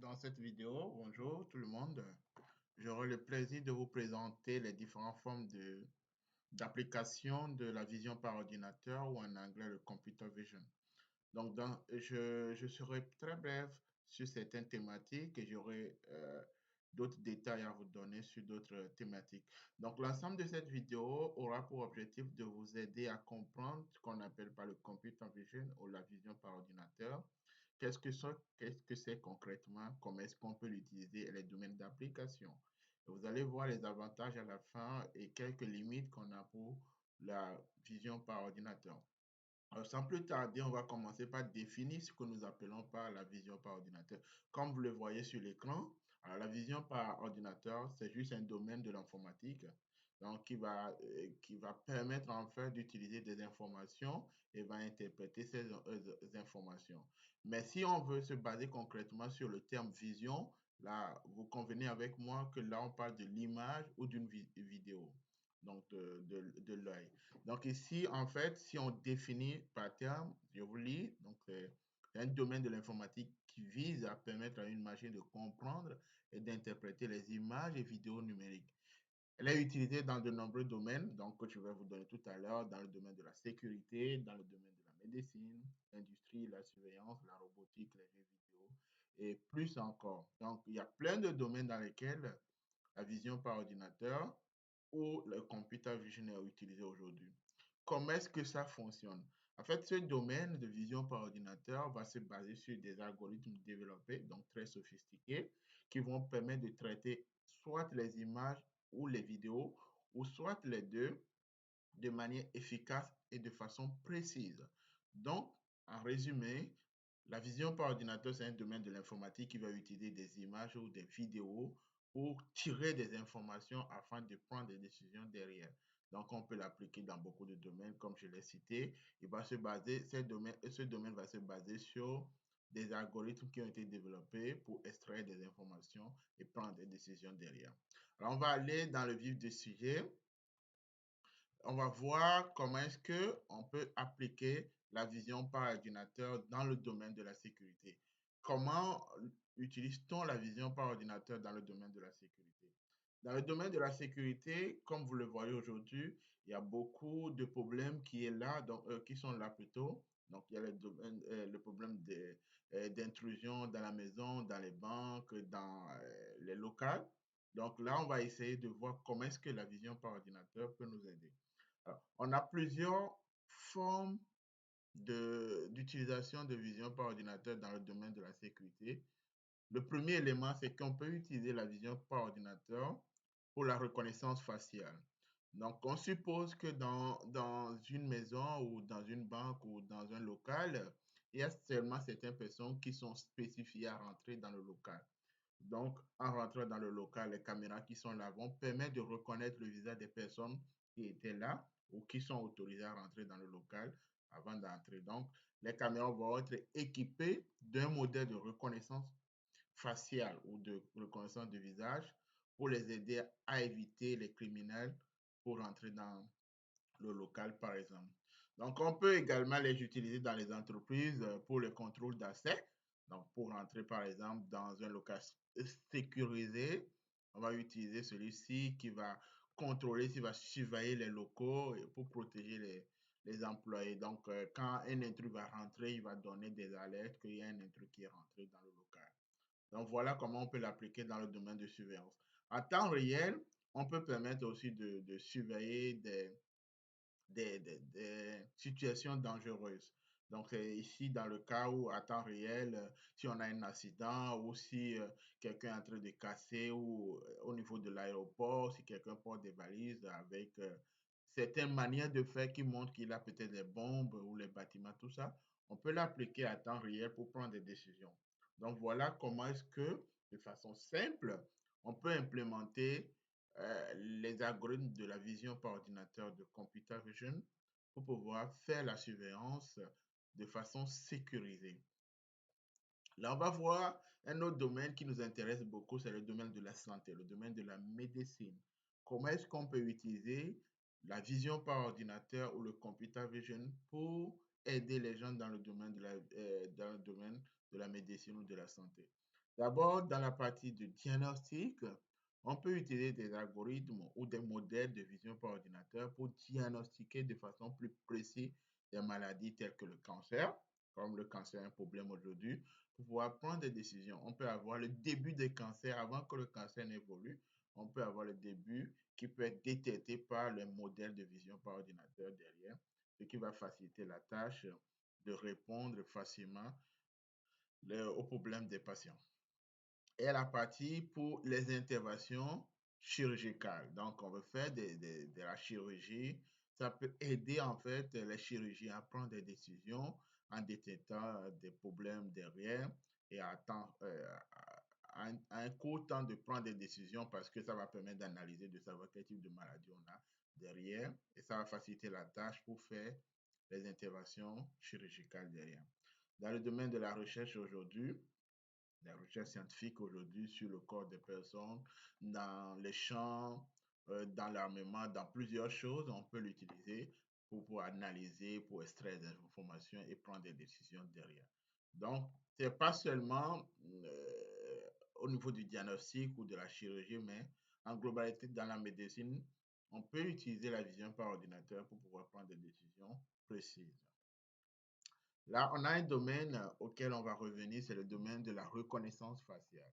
Dans cette vidéo, bonjour tout le monde, j'aurai le plaisir de vous présenter les différentes formes d'application de la vision par ordinateur ou en anglais le computer vision. Donc, je serai très bref sur certaines thématiques et j'aurai d'autres détails à vous donner sur d'autres thématiques. Donc, l'ensemble de cette vidéo aura pour objectif de vous aider à comprendre ce qu'on appelle par le computer vision ou la vision par ordinateur. Qu'est-ce que c'est concrètement? Comment est-ce qu'on peut l'utiliser et les domaines d'application? Vous allez voir les avantages à la fin et quelques limites qu'on a pour la vision par ordinateur. Alors, sans plus tarder, on va commencer par définir ce que nous appelons par la vision par ordinateur. Comme vous le voyez sur l'écran, alors la vision par ordinateur, c'est juste un domaine de l'informatique donc qui va permettre en fait d'utiliser des informations et va interpréter ces informations. Mais si on veut se baser concrètement sur le terme vision, là, vous convenez avec moi que là, on parle de l'image ou d'une vidéo, donc de l'œil. Donc ici, en fait, si on définit par terme, je vous lis, donc c'est un domaine de l'informatique qui vise à permettre à une machine de comprendre et d'interpréter les images et vidéos numériques. Elle est utilisée dans de nombreux domaines, donc que je vais vous donner tout à l'heure, dans le domaine de la sécurité, dans le domaine de la médecine, l'industrie, la surveillance, la robotique, les jeux vidéo et plus encore. Donc, il y a plein de domaines dans lesquels la vision par ordinateur ou le computer vision est utilisé aujourd'hui. Comment est-ce que ça fonctionne? En fait, ce domaine de vision par ordinateur va se baser sur des algorithmes développés, donc très sophistiqués, qui vont permettre de traiter soit les images ou les vidéos, ou soit les deux, de manière efficace et de façon précise. Donc, en résumé, la vision par ordinateur, c'est un domaine de l'informatique qui va utiliser des images ou des vidéos pour tirer des informations afin de prendre des décisions derrière. Donc, on peut l'appliquer dans beaucoup de domaines, comme je l'ai cité. Il va se baser, ce domaine va se baser sur des algorithmes qui ont été développés pour extraire des informations et prendre des décisions derrière. Alors, on va aller dans le vif du sujet. On va voir comment est-ce que on peut appliquer la vision par ordinateur dans le domaine de la sécurité. Comment utilise-t-on la vision par ordinateur dans le domaine de la sécurité? Dans le domaine de la sécurité, comme vous le voyez aujourd'hui, il y a beaucoup de problèmes qui est là, donc, qui sont là plutôt. Donc, il y a le problème d'intrusion dans la maison, dans les banques, dans les locales. Donc là, on va essayer de voir comment est-ce que la vision par ordinateur peut nous aider. Alors, on a plusieurs formes d'utilisation de vision par ordinateur dans le domaine de la sécurité. Le premier élément, c'est qu'on peut utiliser la vision par ordinateur pour la reconnaissance faciale. Donc, on suppose que dans une maison ou dans une banque ou dans un local, il y a seulement certaines personnes qui sont spécifiées à rentrer dans le local. Donc, en rentrant dans le local, les caméras qui sont là vont permettre de reconnaître le visage des personnes qui étaient là ou qui sont autorisées à rentrer dans le local avant d'entrer. Donc, les caméras vont être équipées d'un modèle de reconnaissance faciale ou de reconnaissance de visage pour les aider à éviter les criminels pour rentrer dans le local, par exemple. Donc, on peut également les utiliser dans les entreprises pour le contrôle d'accès. Donc, pour rentrer, par exemple, dans un local sécurisé, on va utiliser celui-ci qui va contrôler, qui va surveiller les locaux et pour protéger les employés. Donc, quand un intrus va rentrer, il va donner des alertes qu'il y a un intrus qui est rentré dans le local. Donc, voilà comment on peut l'appliquer dans le domaine de surveillance. En temps réel, on peut permettre aussi de surveiller des situations dangereuses. Donc, ici, dans le cas où, à temps réel, si on a un accident ou si quelqu'un est en train de casser ou au niveau de l'aéroport, si quelqu'un porte des valises avec certaines manières de faire qui montrent qu'il a peut-être des bombes ou les bâtiments, tout ça, on peut l'appliquer à temps réel pour prendre des décisions. Donc, voilà comment est-ce que, de façon simple, on peut implémenter les algorithmes de la vision par ordinateur de computer vision pour pouvoir faire la surveillance de façon sécurisée. Là, on va voir un autre domaine qui nous intéresse beaucoup, c'est le domaine de la santé, le domaine de la médecine. Comment est-ce qu'on peut utiliser la vision par ordinateur ou le computer vision pour aider les gens dans le domaine de la médecine ou de la santé? D'abord, dans la partie de diagnostic, on peut utiliser des algorithmes ou des modèles de vision par ordinateur pour diagnostiquer de façon plus précise des maladies telles que le cancer, comme le cancer est un problème aujourd'hui, pour pouvoir prendre des décisions. On peut avoir le début des cancers avant que le cancer n'évolue. On peut avoir le début qui peut être détecté par le modèle de vision par ordinateur derrière, ce qui va faciliter la tâche de répondre facilement aux problèmes des patients. Et la partie pour les interventions chirurgicales. Donc, on veut faire de la chirurgie. Ça peut aider en fait les chirurgiens à prendre des décisions en détectant des problèmes derrière et à un court temps de prendre des décisions parce que ça va permettre d'analyser, de savoir quel type de maladie on a derrière et ça va faciliter la tâche pour faire les interventions chirurgicales derrière. Dans le domaine de la recherche aujourd'hui, la recherche scientifique aujourd'hui sur le corps des personnes, dans les champs, dans l'armement, dans plusieurs choses, on peut l'utiliser pour analyser, pour extraire des informations et prendre des décisions derrière. Donc, ce n'est pas seulement au niveau du diagnostic ou de la chirurgie, mais en globalité, dans la médecine, on peut utiliser la vision par ordinateur pour pouvoir prendre des décisions précises. Là, on a un domaine auquel on va revenir, c'est le domaine de la reconnaissance faciale.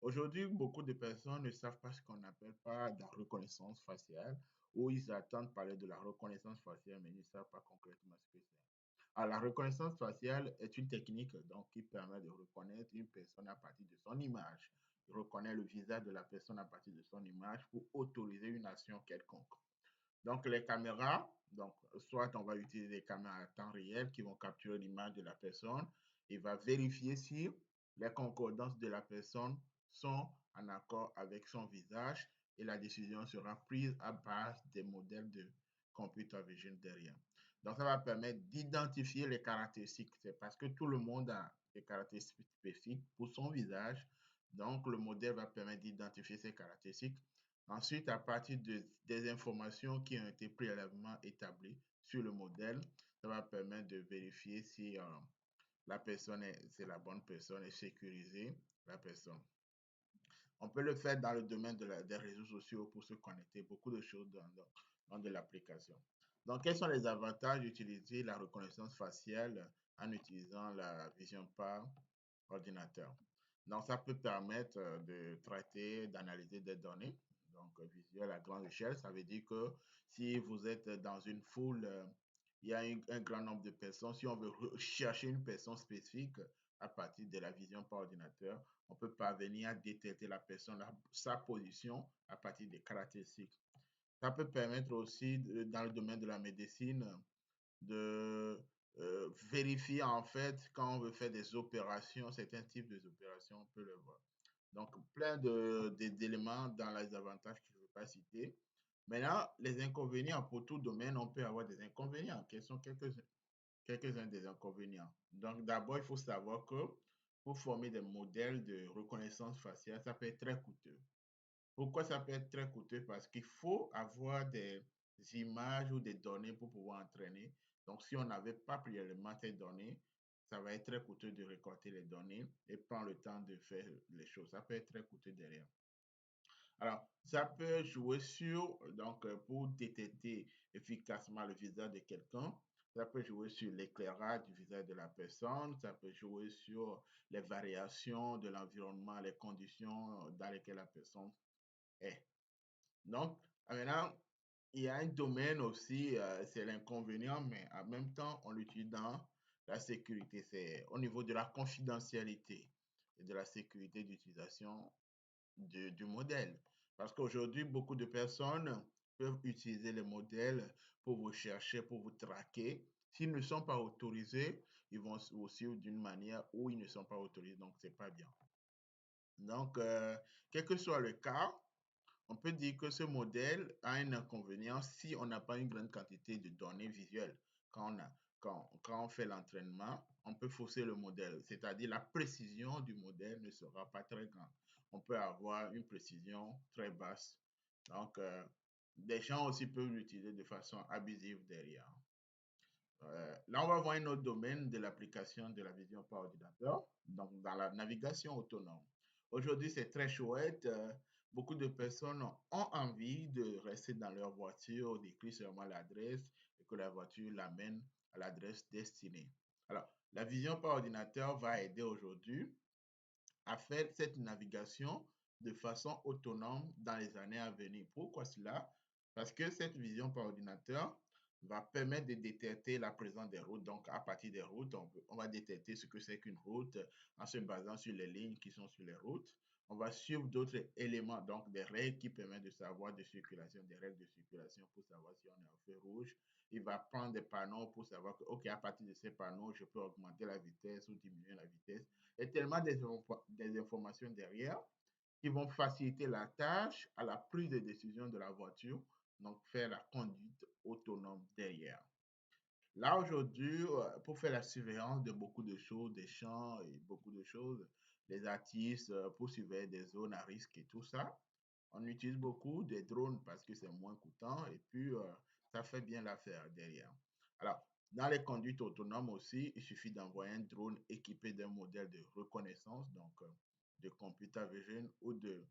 Aujourd'hui, beaucoup de personnes ne savent pas ce qu'on appelle pas de la reconnaissance faciale, ou ils attendent parler de la reconnaissance faciale, mais ils ne savent pas concrètement ce que c'est. Alors, la reconnaissance faciale est une technique donc, qui permet de reconnaître une personne à partir de son image. Il reconnaît le visage de la personne à partir de son image pour autoriser une action quelconque. Donc, les caméras, donc, soit on va utiliser des caméras à temps réel qui vont capturer l'image de la personne et va vérifier si les concordances de la personne sont en accord avec son visage et la décision sera prise à base des modèles de computer vision derrière. Donc, ça va permettre d'identifier les caractéristiques. C'est parce que tout le monde a des caractéristiques spécifiques pour son visage. Donc, le modèle va permettre d'identifier ces caractéristiques. Ensuite, à partir des informations qui ont été préalablement établies sur le modèle, ça va permettre de vérifier si la personne c'est la bonne personne et sécuriser la personne. On peut le faire dans le domaine des réseaux sociaux pour se connecter, beaucoup de choses dans de l'application. Donc, quels sont les avantages d'utiliser la reconnaissance faciale en utilisant la vision par ordinateur? Donc, ça peut permettre de traiter, d'analyser des données, donc visuelles à grande échelle. Ça veut dire que si vous êtes dans une foule, il y a un grand nombre de personnes. Si on veut chercher une personne spécifique à partir de la vision par ordinateur, on peut parvenir à détecter la personne, sa position à partir des caractéristiques. Ça peut permettre aussi, dans le domaine de la médecine, de vérifier en fait quand on veut faire des opérations, certains types d'opérations, on peut le voir. Donc, plein d'éléments dans les avantages que je ne veux pas citer. Maintenant, les inconvénients, pour tout domaine, on peut avoir des inconvénients. Quels sont quelques-uns des inconvénients? Donc, d'abord, il faut savoir que pour former des modèles de reconnaissance faciale, ça peut être très coûteux. Pourquoi ça peut être très coûteux? Parce qu'il faut avoir des images ou des données pour pouvoir entraîner. Donc, si on n'avait pas préalablement ces données, ça va être très coûteux de récolter les données et prendre le temps de faire les choses. Ça peut être très coûteux derrière. Alors, ça peut jouer sur, donc, pour détecter efficacement le visage de quelqu'un, ça peut jouer sur l'éclairage du visage de la personne, ça peut jouer sur les variations de l'environnement, les conditions dans lesquelles la personne est. Donc, maintenant, il y a un domaine aussi, c'est l'inconvénient, mais en même temps, on l'utilise dans la sécurité. C'est au niveau de la confidentialité et de la sécurité d'utilisation du modèle. Parce qu'aujourd'hui, beaucoup de personnes peuvent utiliser les modèles pour vous chercher, pour vous traquer. S'ils ne sont pas autorisés, ils vont aussi d'une manière où ils ne sont pas autorisés, donc c'est pas bien. Donc, quel que soit le cas, on peut dire que ce modèle a un inconvénient si on n'a pas une grande quantité de données visuelles. Quand on fait l'entraînement, on peut fausser le modèle, c'est-à-dire la précision du modèle ne sera pas très grande. On peut avoir une précision très basse. Donc, des gens aussi peuvent l'utiliser de façon abusive derrière. Là, on va voir un autre domaine de l'application de la vision par ordinateur, donc dans la navigation autonome. Aujourd'hui, c'est très chouette. Beaucoup de personnes ont envie de rester dans leur voiture, d'écrire seulement l'adresse et que la voiture l'amène à l'adresse destinée. Alors, la vision par ordinateur va aider aujourd'hui à faire cette navigation de façon autonome dans les années à venir. Pourquoi cela? Parce que cette vision par ordinateur va permettre de détecter la présence des routes. Donc, à partir des routes, on va détecter ce que c'est qu'une route en se basant sur les lignes qui sont sur les routes. On va suivre d'autres éléments, donc des règles qui permettent de savoir de circulation, des règles de circulation pour savoir si on est en feu rouge. Il va prendre des panneaux pour savoir que, OK, à partir de ces panneaux, je peux augmenter la vitesse ou diminuer la vitesse. Il y a tellement des informations derrière qui vont faciliter la tâche à la prise de décision de la voiture, donc faire la conduite autonome derrière. Là, aujourd'hui, pour faire la surveillance de beaucoup de choses, des champs et beaucoup de choses, les artistes, pour surveiller des zones à risque et tout ça, on utilise beaucoup des drones parce que c'est moins coûtant et puis ça fait bien l'affaire derrière. Alors, dans les conduites autonomes aussi, il suffit d'envoyer un drone équipé d'un modèle de reconnaissance, donc de computer vision ou de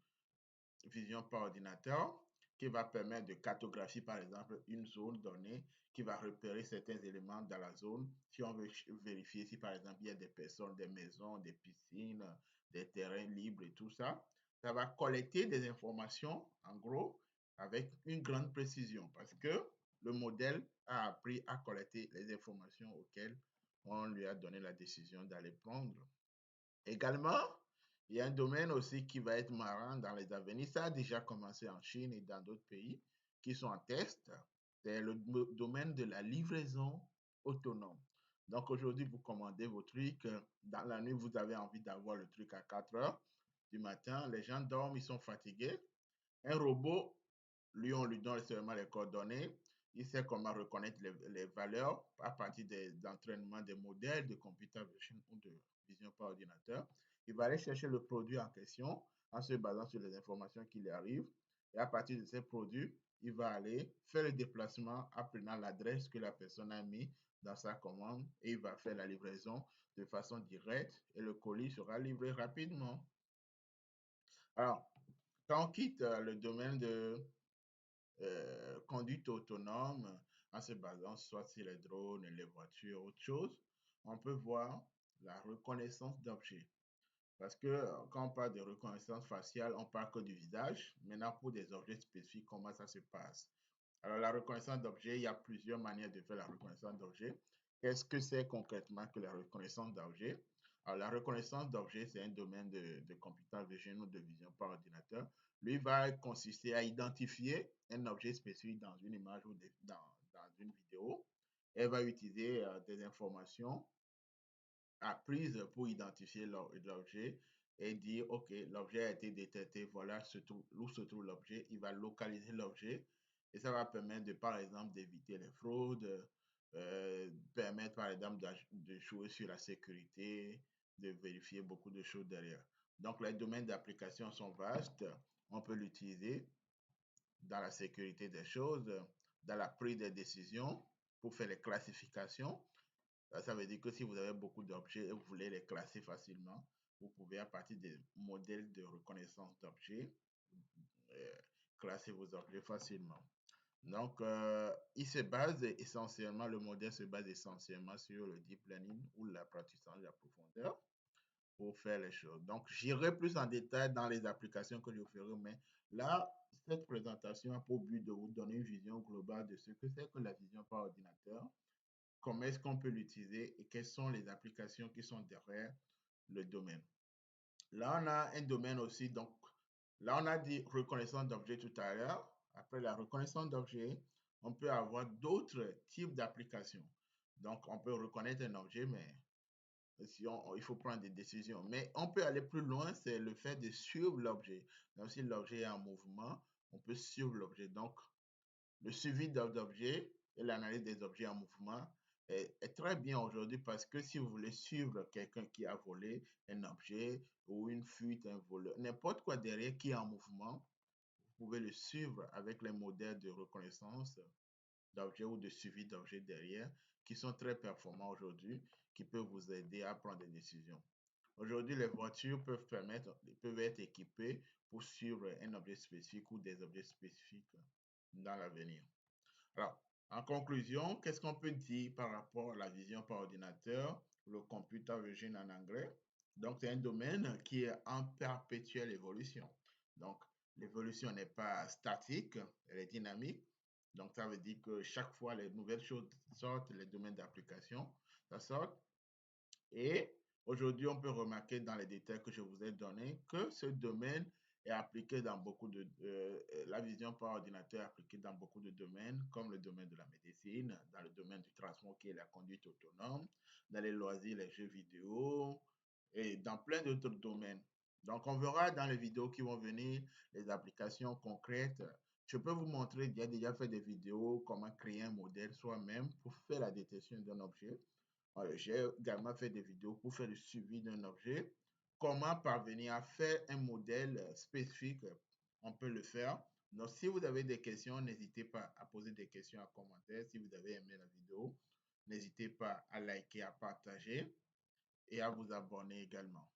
vision par ordinateur, qui va permettre de cartographier, par exemple, une zone donnée, qui va repérer certains éléments dans la zone. Si on veut vérifier si, par exemple, il y a des personnes, des maisons, des piscines, des terrains libres et tout ça, ça va collecter des informations, en gros, avec une grande précision, parce que le modèle a appris à collecter les informations auxquelles on lui a donné la décision d'aller prendre. Également, il y a un domaine aussi qui va être marrant dans les avenirs. Ça a déjà commencé en Chine et dans d'autres pays qui sont en test. C'est le domaine de la livraison autonome. Donc aujourd'hui, vous commandez vos trucs. Dans la nuit, vous avez envie d'avoir le truc à 4 heures du matin. Les gens dorment, ils sont fatigués. Un robot, lui, on lui donne seulement les coordonnées. Il sait comment reconnaître les valeurs à partir des entraînements des modèles de computer vision ou de vision par ordinateur. Il va aller chercher le produit en question en se basant sur les informations qui lui arrivent. Et à partir de ces produits, il va aller faire le déplacement en prenant l'adresse que la personne a mis dans sa commande et il va faire la livraison de façon directe et le colis sera livré rapidement. Alors, quand on quitte le domaine de conduite autonome en se basant soit sur les drones, les voitures, autre chose, on peut voir la reconnaissance d'objets. Parce que quand on parle de reconnaissance faciale, on parle que du visage. Maintenant, pour des objets spécifiques, comment ça se passe? Alors, la reconnaissance d'objets, il y a plusieurs manières de faire la reconnaissance d'objets. Qu'est-ce que c'est concrètement que la reconnaissance d'objets? Alors, la reconnaissance d'objets, c'est un domaine de computer vision ou de vision par ordinateur. Lui va consister à identifier un objet spécifique dans une image ou dans une vidéo. Elle va utiliser des informations apprises pour identifier l'objet et dire, OK, l'objet a été détecté, voilà où se trouve l'objet. Il va localiser l'objet et ça va permettre, par exemple, d'éviter les fraudes, permettre, par exemple, de jouer sur la sécurité, de vérifier beaucoup de choses derrière. Donc, les domaines d'application sont vastes. On peut l'utiliser dans la sécurité des choses, dans la prise de décision pour faire les classifications. Ça veut dire que si vous avez beaucoup d'objets et vous voulez les classer facilement, vous pouvez, à partir des modèles de reconnaissance d'objets, euh, classer vos objets facilement. Donc, le modèle se base essentiellement sur le deep learning ou l'apprentissage à profondeur pour faire les choses. Donc, j'irai plus en détail dans les applications que je ferai, mais là, cette présentation a pour but de vous donner une vision globale de ce que c'est que la vision par ordinateur, comment est-ce qu'on peut l'utiliser et quelles sont les applications qui sont derrière le domaine. Là, on a un domaine aussi, donc là, on a dit reconnaissance d'objets tout à l'heure. Après la reconnaissance d'objets, on peut avoir d'autres types d'applications. Donc, on peut reconnaître un objet, mais il faut prendre des décisions. Mais on peut aller plus loin, c'est le fait de suivre l'objet. Donc, si l'objet est en mouvement, on peut suivre l'objet. Donc, le suivi d'objets et l'analyse des objets en mouvement est très bien aujourd'hui parce que si vous voulez suivre quelqu'un qui a volé un objet ou une fuite, un voleur, n'importe quoi derrière qui est en mouvement, vous pouvez le suivre avec les modèles de reconnaissance d'objets ou de suivi d'objets derrière qui sont très performants aujourd'hui, qui peuvent vous aider à prendre des décisions. Aujourd'hui, les voitures peuvent être équipées pour suivre un objet spécifique ou des objets spécifiques dans l'avenir. Alors, en conclusion, qu'est-ce qu'on peut dire par rapport à la vision par ordinateur, le computer vision en anglais? Donc, c'est un domaine qui est en perpétuelle évolution. Donc, l'évolution n'est pas statique, elle est dynamique. Donc, ça veut dire que chaque fois, les nouvelles choses sortent, les domaines d'application, ça sort. Et aujourd'hui, on peut remarquer dans les détails que je vous ai donnés que ce domaine est appliqué dans beaucoup la vision par ordinateur est appliquée dans beaucoup de domaines, comme le domaine de la médecine, dans le domaine du transport qui est la conduite autonome, dans les loisirs, les jeux vidéo et dans plein d'autres domaines. Donc, on verra dans les vidéos qui vont venir les applications concrètes. Je peux vous montrer, j'ai déjà fait des vidéos, comment créer un modèle soi-même pour faire la détection d'un objet. J'ai également fait des vidéos pour faire le suivi d'un objet. Comment parvenir à faire un modèle spécifique, on peut le faire. Donc, si vous avez des questions, n'hésitez pas à poser des questions en commentaire. Si vous avez aimé la vidéo, n'hésitez pas à liker, à partager et à vous abonner également.